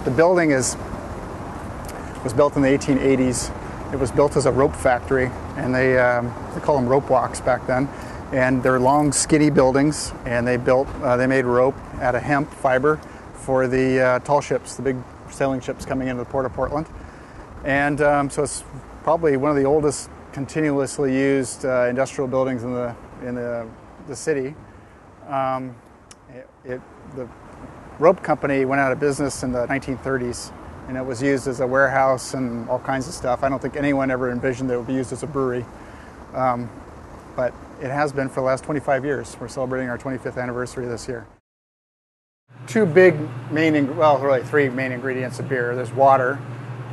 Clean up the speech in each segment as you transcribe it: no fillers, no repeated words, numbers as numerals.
The building was built in the 1880s. It was built as a rope factory, and they call them rope walks back then. And they're long, skinny buildings, and they made rope out of hemp fiber for the tall ships, the big sailing ships coming into the port of Portland. And so it's probably one of the oldest continuously used industrial buildings in the city. The rope company went out of business in the 1930s, and it was used as a warehouse and all kinds of stuff. I don't think anyone ever envisioned that it would be used as a brewery, but it has been for the last 25 years. We're celebrating our 25th anniversary this year. Three main ingredients of beer. There's water,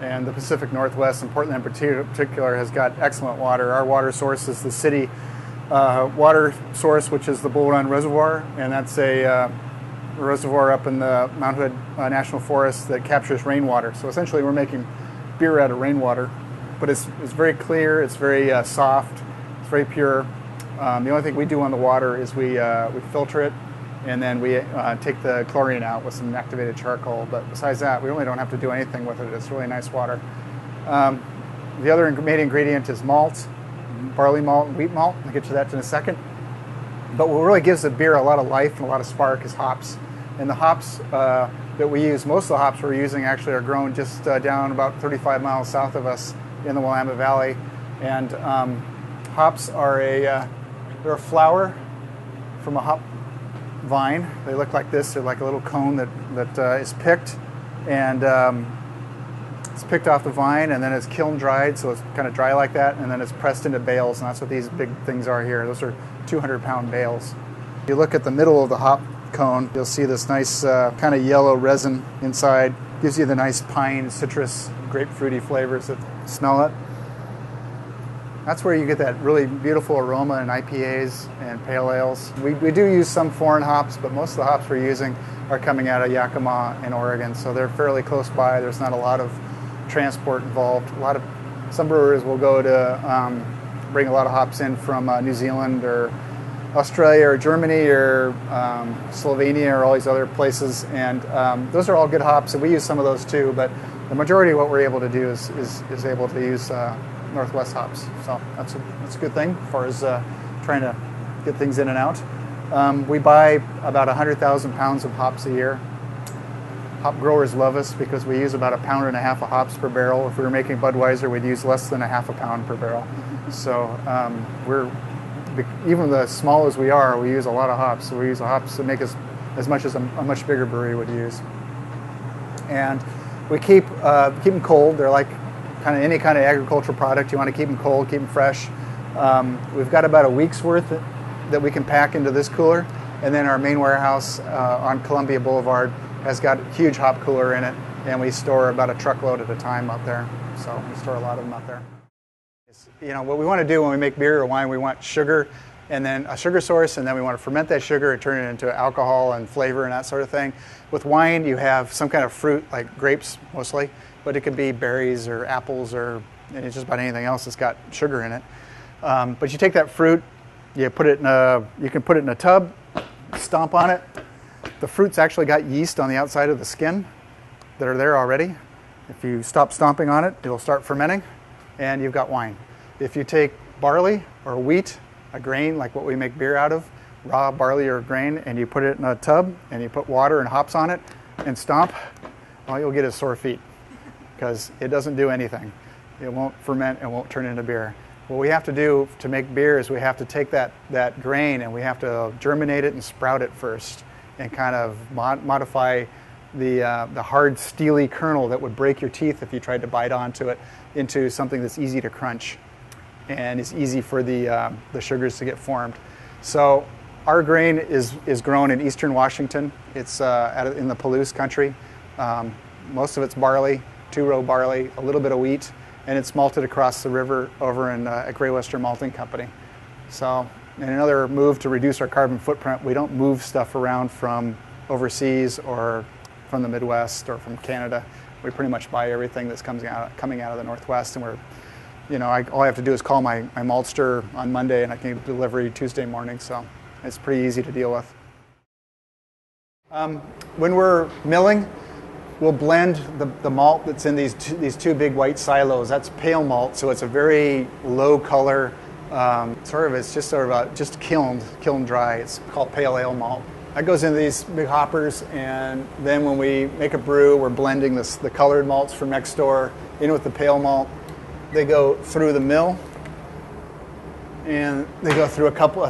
and the Pacific Northwest, and Portland in particular, has got excellent water. Our water source is the city water source, which is the Bull Run Reservoir, and that's a reservoir up in the Mount Hood National Forest that captures rainwater. So essentially we're making beer out of rainwater, but it's very clear, it's very soft, it's very pure. The only thing we do on the water is we filter it, and then we take the chlorine out with some activated charcoal. But besides that, we really don't have to do anything with it. It's really nice water. The other main ingredient is malt, barley malt, and wheat malt. I'll get to that in a second. But what really gives the beer a lot of life and a lot of spark is hops. And the hops that we use, most of the hops we're using actually are grown just down about 35 miles south of us in the Willamette Valley. And hops are they're a flower from a hop vine. They look like this. They're like a little cone that is picked, and it's picked off the vine, and then it's kiln dried, so it's kind of dry like that, and then it's pressed into bales, and that's what these big things are here. Those are 200-pound bales. If you look at the middle of the hop cone, you'll see this nice kind of yellow resin inside. Gives you the nice pine, citrus, grapefruity flavors that smell it. That's where you get that really beautiful aroma in IPAs and pale ales. We do use some foreign hops, but most of the hops we're using are coming out of Yakima in Oregon, so they're fairly close by. There's not a lot of transport involved. Some brewers will go to bring a lot of hops in from New Zealand or Australia or Germany or Slovenia or all these other places, and those are all good hops, and we use some of those too, but the majority of what we're able to do is able to use Northwest hops. So that's a good thing as far as trying to get things in and out. We buy about 100,000 pounds of hops a year. Hop growers love us because we use about 1.5 pounds of hops per barrel. If we were making Budweiser, we'd use less than 0.5 pound per barrel. So even as small as we are, we use a lot of hops. So we use the hops to make us as much as a much bigger brewery would use. And we keep them cold. They're like kind of any kind of agricultural product. You want to keep them cold, keep them fresh. We've got about a week's worth that we can pack into this cooler, and then our main warehouse on Columbia Boulevard has got a huge hop cooler in it, and we store about a truckload at a time out there. So we store a lot of them out there. What we want to do when we make beer or wine, we want sugar, and then a sugar source, and then we want to ferment that sugar and turn it into alcohol and flavor and that sort of thing. With wine, you have some kind of fruit, like grapes mostly, but it could be berries or apples or it's just about anything else that's got sugar in it. But you take that fruit, you can put it in a tub, stomp on it. The fruit's actually got yeast on the outside of the skin that are there already. If you stop stomping on it, it'll start fermenting, and you've got wine. If you take barley or wheat, a grain like what we make beer out of, raw barley or grain, and you put it in a tub, and you put water and hops on it, and stomp, all you'll get is sore feet, because it doesn't do anything. It won't ferment, it won't turn into beer. What we have to do to make beer is we have to take that grain and we have to germinate it and sprout it first, and kind of modify the hard, steely kernel that would break your teeth if you tried to bite onto it into something that's easy to crunch and is easy for the sugars to get formed. So our grain is grown in eastern Washington. It's in the Palouse country. Most of it's barley, two-row barley, a little bit of wheat, and it's malted across the river over at Great Western Malting Company. So in another move to reduce our carbon footprint, we don't move stuff around from overseas or from the Midwest or from Canada. We pretty much buy everything that's coming out of the Northwest, and all I have to do is call my maltster on Monday, and I can get delivery Tuesday morning. So it's pretty easy to deal with. When we're milling, we'll blend the malt that's in these two big white silos. That's pale malt, so it's a very low color, it's just kiln dry. It's called pale ale malt. That goes into these big hoppers, and then when we make a brew, we're blending the colored malts from next door in with the pale malt. They go through the mill, and they go through a couple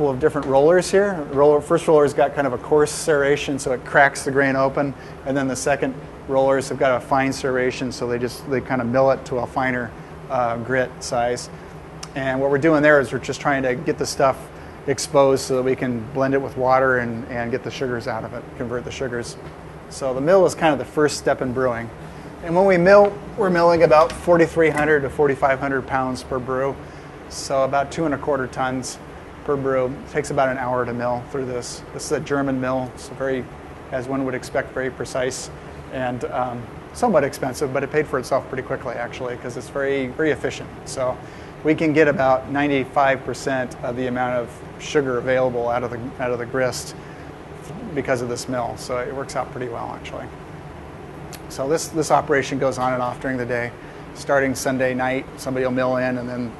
of different rollers here. First roller's got kind of a coarse serration, so it cracks the grain open, and then the second rollers have got a fine serration, so they kind of mill it to a finer grit size. And what we're doing there is we're just trying to get the stuff exposed so that we can blend it with water and get the sugars out of it, convert the sugars. So the mill is kind of the first step in brewing. And when we mill, we're milling about 4,300 to 4,500 pounds per brew. So about 2¼ tons per brew. It takes about an hour to mill through this. This is a German mill, so very, as one would expect, very precise and somewhat expensive, but it paid for itself pretty quickly actually because it's very, very efficient. So we can get about 95% of the amount of sugar available out of the grist because of this mill. So it works out pretty well actually. So this operation goes on and off during the day. Starting Sunday night, somebody will mill in, and then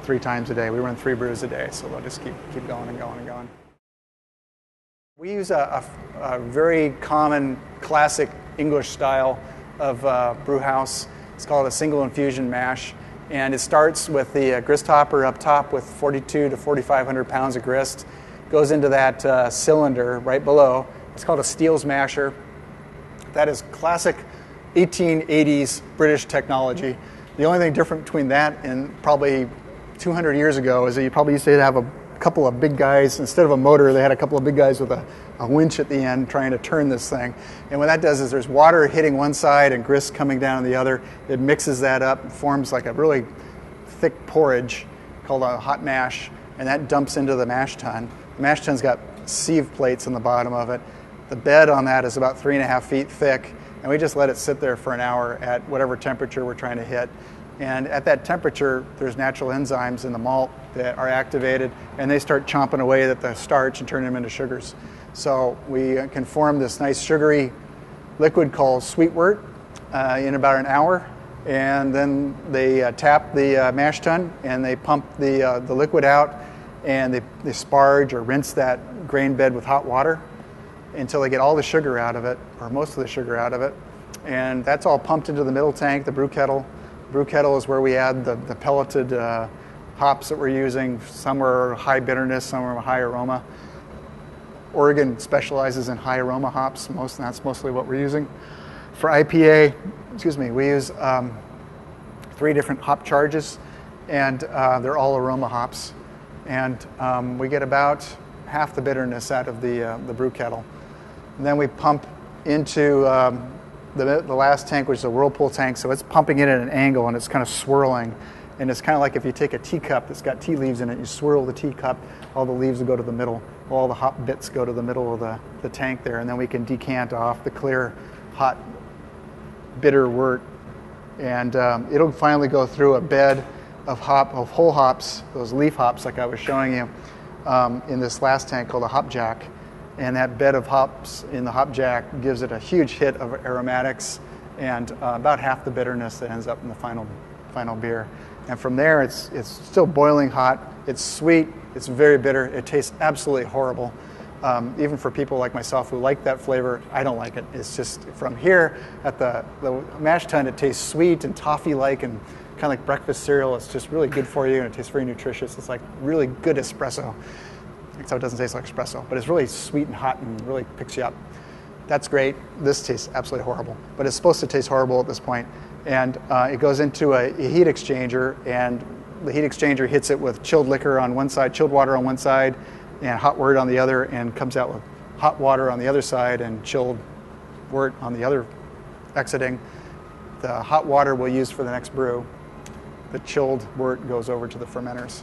3 times a day. We run 3 brews a day, so they'll just keep going and going and going. We use a very common classic English style of brew house. It's called a single infusion mash. And it starts with the grist hopper up top with 4,200 to 4,500 pounds of grist. Goes into that cylinder right below. It's called a Steele's masher. That is classic 1880s British technology. The only thing different between that and probably 200 years ago is that you probably used to have a couple of big guys. Instead of a motor, they had a couple of big guys with a winch at the end trying to turn this thing. And what that does is there's water hitting one side and grist coming down the other. It mixes that up, forms like a really thick porridge called a hot mash, and that dumps into the mash tun. The mash tun's got sieve plates on the bottom of it. The bed on that is about 3.5 feet thick, and we just let it sit there for an hour at whatever temperature we're trying to hit. And at that temperature, there's natural enzymes in the malt that are activated, and they start chomping away at the starch and turn them into sugars. So we can form this nice sugary liquid called sweet wort in about an hour, and then they tap the mash tun and they pump the liquid out, and they sparge or rinse that grain bed with hot water until they get all the sugar out of it, or most of the sugar out of it. And that's all pumped into the middle tank, the brew kettle. Brew kettle is where we add the pelleted hops that we're using. Some are high bitterness, some are high aroma. Oregon specializes in high aroma hops. That's mostly what we're using. For IPA, we use 3 different hop charges, and they're all aroma hops. And we get about half the bitterness out of the brew kettle. And then we pump into the last tank, which is a whirlpool tank, so it's pumping it at an angle and it's kind of swirling. And it's kind of like if you take a teacup that's got tea leaves in it, you swirl the teacup, all the leaves will go to the middle, all the hop bits go to the middle of the tank there, and then we can decant off the clear, hot, bitter wort. And it'll finally go through a bed of whole hops, those leaf hops like I was showing you in this last tank called a hop jack. And that bed of hops in the hop jack gives it a huge hit of aromatics and about half the bitterness that ends up in the final beer. And from there, it's still boiling hot. It's sweet. It's very bitter. It tastes absolutely horrible. Even for people like myself who like that flavor, I don't like it. It's just from here at the mash tun, it tastes sweet and toffee-like and kind of like breakfast cereal. It's just really good for you, and it tastes very nutritious. It's like really good espresso. Except it doesn't taste like espresso, but it's really sweet and hot and really picks you up. That's great. This tastes absolutely horrible, but it's supposed to taste horrible at this point. And it goes into a heat exchanger, and the heat exchanger hits it with chilled liquor on one side, chilled water on one side, and hot wort on the other, and comes out with hot water on the other side and chilled wort on the other exiting. The hot water we'll use for the next brew. The chilled wort goes over to the fermenters.